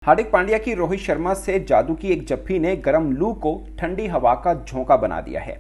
हार्दिक पांड्या की रोहित शर्मा से जादू की एक जप्फी ने गर्म लू को ठंडी हवा का झोंका बना दिया है।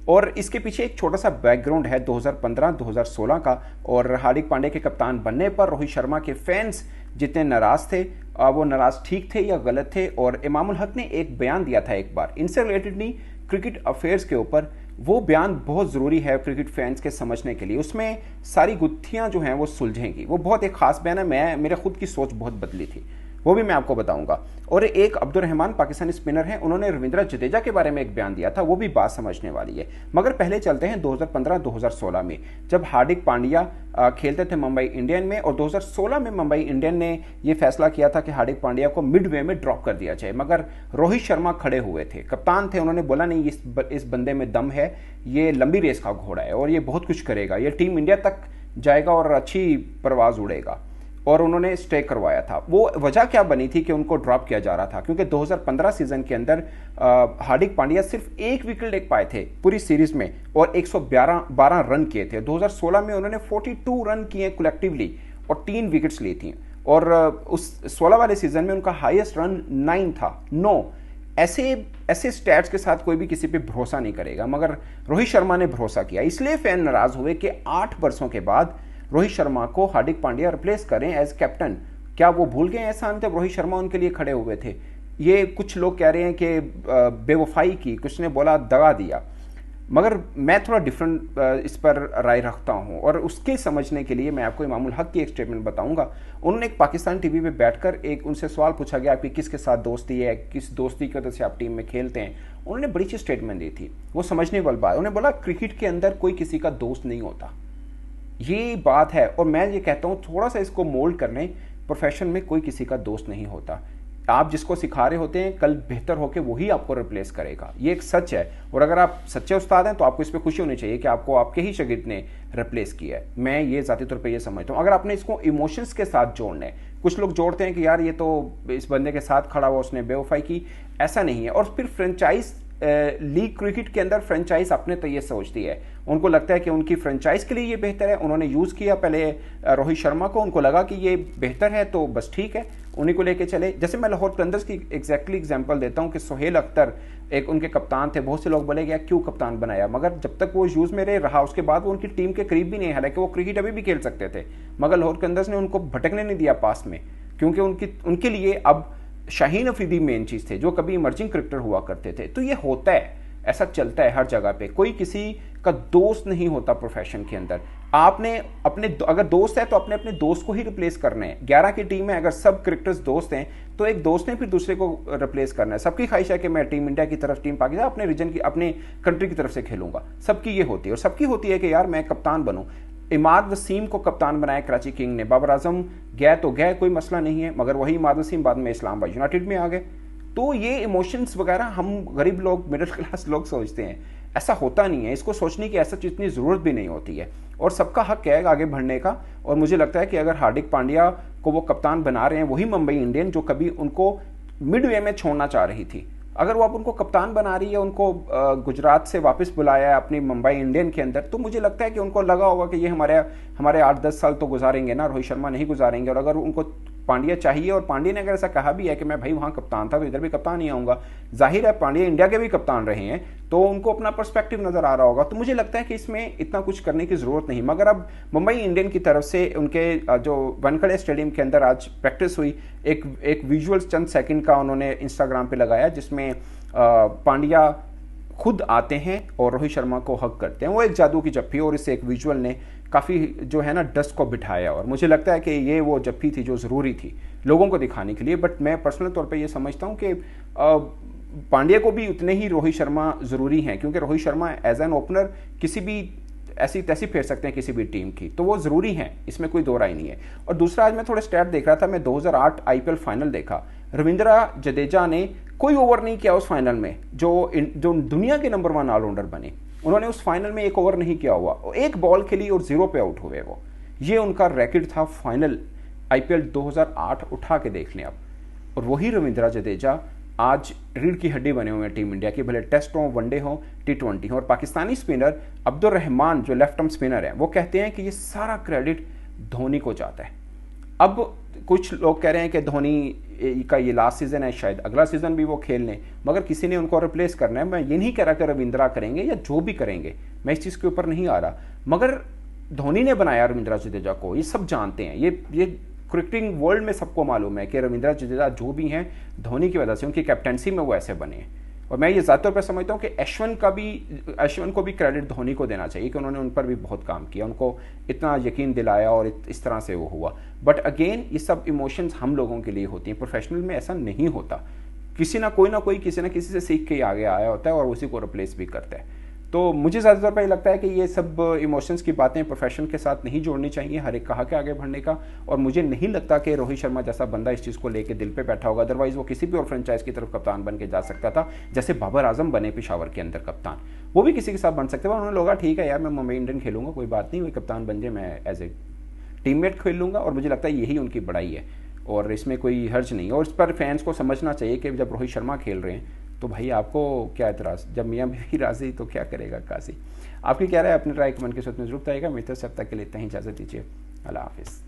और इसके पीछे एक छोटा सा बैकग्राउंड है 2015-2016 का। और हार्दिक पांड्या के कप्तान बनने पर रोहित शर्मा के फैंस जितने नाराज थे, वो नाराज ठीक थे या गलत थे। और इमामुल हक ने एक बयान दिया था एक बार इनसे रिलेटेड नहीं, क्रिकेट अफेयर्स के ऊपर। वो बयान बहुत ज़रूरी है क्रिकेट फैंस के समझने के लिए, उसमें सारी गुत्थियां जो हैं वो सुलझेंगी। वो बहुत एक खास बयान है, मेरे खुद की सोच बहुत बदली थी, वो भी मैं आपको बताऊंगा। और एक अब्दुल रहमान पाकिस्तानी स्पिनर हैं, उन्होंने रविंद्र जडेजा के बारे में एक बयान दिया था, वो भी बात समझने वाली है। मगर पहले चलते हैं 2015-2016 में, जब हार्दिक पांड्या खेलते थे मुंबई इंडियन में। और 2016 में मुंबई इंडियन ने ये फैसला किया था कि हार्दिक पांड्या को मिड वे में ड्रॉप कर दिया जाए। मगर रोहित शर्मा खड़े हुए थे, कप्तान थे, उन्होंने बोला नहीं, इस बंदे में दम है, ये लंबी रेस का घोड़ा है और ये बहुत कुछ करेगा, ये टीम इंडिया तक जाएगा और अच्छी परवाज उड़ेगा। और उन्होंने स्टे करवाया था। वो वजह क्या बनी थी कि उनको ड्रॉप किया जा रहा था, क्योंकि 2015 सीजन के अंदर हार्दिक पांड्या सिर्फ एक विकेट ले पाए थे पूरी सीरीज में और 112 रन किए थे। 2016 में उन्होंने 42 रन किए कलेक्टिवली और 3 विकेट्स ली थी। और उस 16 वाले सीजन में उनका हाईएस्ट रन 9 था, 9। ऐसे स्टैट्स के साथ कोई भी किसी पे भरोसा नहीं करेगा, मगर रोहित शर्मा ने भरोसा किया। इसलिए फैन नाराज हुए कि 8 वर्षों के बाद रोहित शर्मा को हार्दिक पांड्या रिप्लेस करें एज कैप्टन। क्या वो भूल गए एहसान जब रोहित शर्मा उनके लिए खड़े हुए थे? ये कुछ लोग कह रहे हैं कि बेवफाई की, कुछ ने बोला दगा दिया, मगर मैं थोड़ा डिफरेंट इस पर राय रखता हूं। और उसके समझने के लिए मैं आपको इमामुल हक की एक स्टेटमेंट बताऊंगा। उन्होंने एक पाकिस्तान टीवी पे बैठकर एक उनसे सवाल पूछा गया आपकी किसके साथ दोस्ती है, किस दोस्ती की वजह से आप टीम में खेलते हैं। उन्होंने बड़ी अच्छी स्टेटमेंट दी थी, वो समझने वाली बात। उन्होंने बोला क्रिकेट के अंदर कोई किसी का दोस्त नहीं होता, ये बात है। और मैं ये कहता हूँ थोड़ा सा इसको मोल्ड कर लें, प्रोफेशन में कोई किसी का दोस्त नहीं होता। आप जिसको सिखा रहे होते हैं कल बेहतर होकर वही आपको रिप्लेस करेगा, ये एक सच है। और अगर आप सच्चे उस्ताद हैं तो आपको इस पर खुशी होनी चाहिए कि आपको आपके ही शागिर्द ने रिप्लेस किया है। मैं ये ज़ाती तौर पे ये समझता हूँ। अगर आपने इसको इमोशंस के साथ जोड़ना है, कुछ लोग जोड़ते हैं कि यार ये तो इस बंदे के साथ खड़ा हुआ, उसने बेवफाई की, ऐसा नहीं है। और फिर फ्रेंचाइज लीग क्रिकेट के अंदर फ्रेंचाइज अपने तो ये सोचती है, उनको लगता है कि उनकी फ्रेंचाइज के लिए ये बेहतर है। उन्होंने यूज़ किया पहले रोहित शर्मा को, उनको लगा कि ये बेहतर है तो बस ठीक है, उन्हीं को लेके चले। जैसे मैं लाहौर कलंदर्स की एग्जैक्टली एग्जांपल देता हूँ कि सोहेल अख्तर एक उनके कप्तान थे। बहुत से लोग बोले गया क्यों कप्तान बनाया, मगर जब तक वो यूज़ में रहा उसके बाद वो उनकी टीम के करीब भी नहीं, हालांकि वो क्रिकेट अभी भी खेल सकते थे, मगर लाहौर कलंदर्स ने उनको भटकने नहीं दिया पास में, क्योंकि उनके लिए अब शाहीन अफरीदी मेन चीज़ थे जो कभी इमर्जिंग क्रिकेटर हुआ करते थे। तो ये होता है, ऐसा चलता है हर जगह पे, कोई किसी का दोस्त नहीं होता प्रोफेशन के अंदर। आपने अगर दोस्त है तो अपने दोस्त को ही रिप्लेस करना है। 11 की टीम में अगर सब क्रिकेटर्स दोस्त हैं तो एक दोस्त ने फिर दूसरे को रिप्लेस करना है। सबकी ख्वाहिश है कि मैं टीम इंडिया की तरफ, टीम पाकिस्तान, अपने रीजन की, अपने कंट्री की तरफ से खेलूंगा। सबकी ये होती है। और सबकी होती है कि यार मैं कप्तान बनूं। इमाद वसीम को कप्तान बनाया कराची किंग ने, बाबर आजम गए तो गए, कोई मसला नहीं है, मगर वही इमाद वसीम बाद में इस्लामाबाद यूनाइटेड में आ गए। तो ये इमोशंस वगैरह हम गरीब लोग, मिडिल क्लास लोग सोचते हैं, ऐसा होता नहीं है। इसको सोचने की ऐसा इतनी ज़रूरत भी नहीं होती है। और सबका हक है आगे बढ़ने का। और मुझे लगता है कि अगर हार्दिक पांड्या को वो कप्तान बना रहे हैं, वही मुंबई इंडियन जो कभी उनको मिड वे में छोड़ना चाह रही थी, अगर वो अब उनको कप्तान बना रही है, उनको गुजरात से वापस बुलाया है अपनी मुंबई इंडियन के अंदर, तो मुझे लगता है कि उनको लगा होगा कि ये हमारे 8-10 साल तो गुजारेंगे ना, रोहित शर्मा नहीं गुजारेंगे। और अगर उनको पांड्या चाहिए, और पांड्या ने अगर ऐसा कहा भी है कि मैं भाई वहाँ कप्तान था तो इधर भी कप्तान ही आऊँगा, जाहिर है पांड्या इंडिया के भी कप्तान रहे हैं, तो उनको अपना पर्सपेक्टिव नज़र आ रहा होगा। तो मुझे लगता है कि इसमें इतना कुछ करने की ज़रूरत नहीं। मगर अब मुंबई इंडियन की तरफ से उनके जो वानखेड़े स्टेडियम के अंदर आज प्रैक्टिस हुई, एक विजुअल्स चंद सेकंड का उन्होंने इंस्टाग्राम पे लगाया, जिसमें पांड्या खुद आते हैं और रोहित शर्मा को हक करते हैं। वो एक जादू की जप्फी, और इससे एक विजुअल ने काफ़ी जो है ना डस्ट को बिठाया। और मुझे लगता है कि ये वो जप्फी थी जो ज़रूरी थी लोगों को दिखाने के लिए। बट मैं पर्सनल तौर पे ये समझता हूँ कि पांड्या को भी उतने ही रोहित शर्मा ज़रूरी हैं, क्योंकि Rohit Sharma as an opener किसी भी ऐसी तैसी फेर सकते हैं किसी भी टीम की, तो वो ज़रूरी हैं, इसमें कोई दो राय नहीं है। और दूसरा, आज मैं थोड़ा स्टैट देख रहा था, मैं 2008 आईपीएल फाइनल देखा, रविंद्र जडेजा ने कोई ओवर नहीं किया उस फाइनल में, जो दुनिया के नंबर 1 ऑलराउंडर बने, उन्होंने उस फाइनल में एक ओवर नहीं किया हुआ, एक बॉल खेली और 0 पे आउट हुए वो। ये उनका रैकेट था फाइनल आईपीएल 2008, उठा के देख लें आप। और वही रविंद्र जडेजा आज रीढ़ की हड्डी बने हुए हैं टीम इंडिया की, भले टेस्ट हो, वनडे हो, T20 हो। और पाकिस्तानी स्पिनर अब्दुल रहमान जो लेफ्ट आर्म स्पिनर है, वो कहते हैं कि ये सारा क्रेडिट धोनी को जाता है। अब कुछ लोग कह रहे हैं कि धोनी का ये लास्ट सीजन है, शायद अगला सीजन भी वो खेल लें, मगर किसी ने उनको रिप्लेस करना है। मैं ये नहीं कह रहा कि रविंद्रा करेंगे या जो भी करेंगे, मैं इस चीज़ के ऊपर नहीं आ रहा, मगर धोनी ने बनाया रविंद्रा जडेजा को, ये सब जानते हैं। ये क्रिकेटिंग वर्ल्ड में सबको मालूम है कि रविंद्रा जडेजा जो भी हैं धोनी की वजह से, उनकी कैप्टनसी में वो ऐसे बने हैं। और मैं ये ज़्यादा तौर पर समझता हूँ कि अश्विन को भी क्रेडिट धोनी को देना चाहिए कि उन्होंने उन पर भी बहुत काम किया, उनको इतना यकीन दिलाया और इस तरह से वो हुआ। बट अगेन ये सब इमोशंस हम लोगों के लिए होती हैं, प्रोफेशनल में ऐसा नहीं होता। किसी ना कोई किसी ना किसी से सीख के आगे आया होता है और उसी को रिप्लेस भी करता है। तो मुझे ज़्यादा तौर पर ये लगता है कि ये सब इमोशंस की बातें प्रोफेशन के साथ नहीं जोड़नी चाहिए, हर एक कहा के आगे बढ़ने का। और मुझे नहीं लगता कि रोहित शर्मा जैसा बंदा इस चीज़ को लेके दिल पे बैठा होगा, अदरवाइज वो किसी भी और फ्रेंचाइज की तरफ कप्तान बन के जा सकता था। जैसे बाबर आजम बने पिशावर के अंदर कप्तान, वो भी किसी के साथ बन सकते थे। उन्होंने लोगा ठीक है यार, मैं मुंबई इंडियन खेलूंगा, कोई बात नहीं, वही कप्तान बन जाए, मैं एज ए टीममेट खेल लूँगा। और मुझे लगता है यही उनकी बड़ाई है और इसमें कोई हर्ज नहीं है। और इस पर फैंस को समझना चाहिए कि जब रोहित शर्मा खेल रहे हैं तो भाई आपको क्या एतराज़, जब मियाँ बीवी राजी तो क्या करेगा काजी। आपकी क्या राय, अपनी राय कमेंट के साथ में जरूर बताइएगा। मित्र से अब तक के लिए इतना ही, इजाज़त दीजिए, अल्लाह हाफिज़।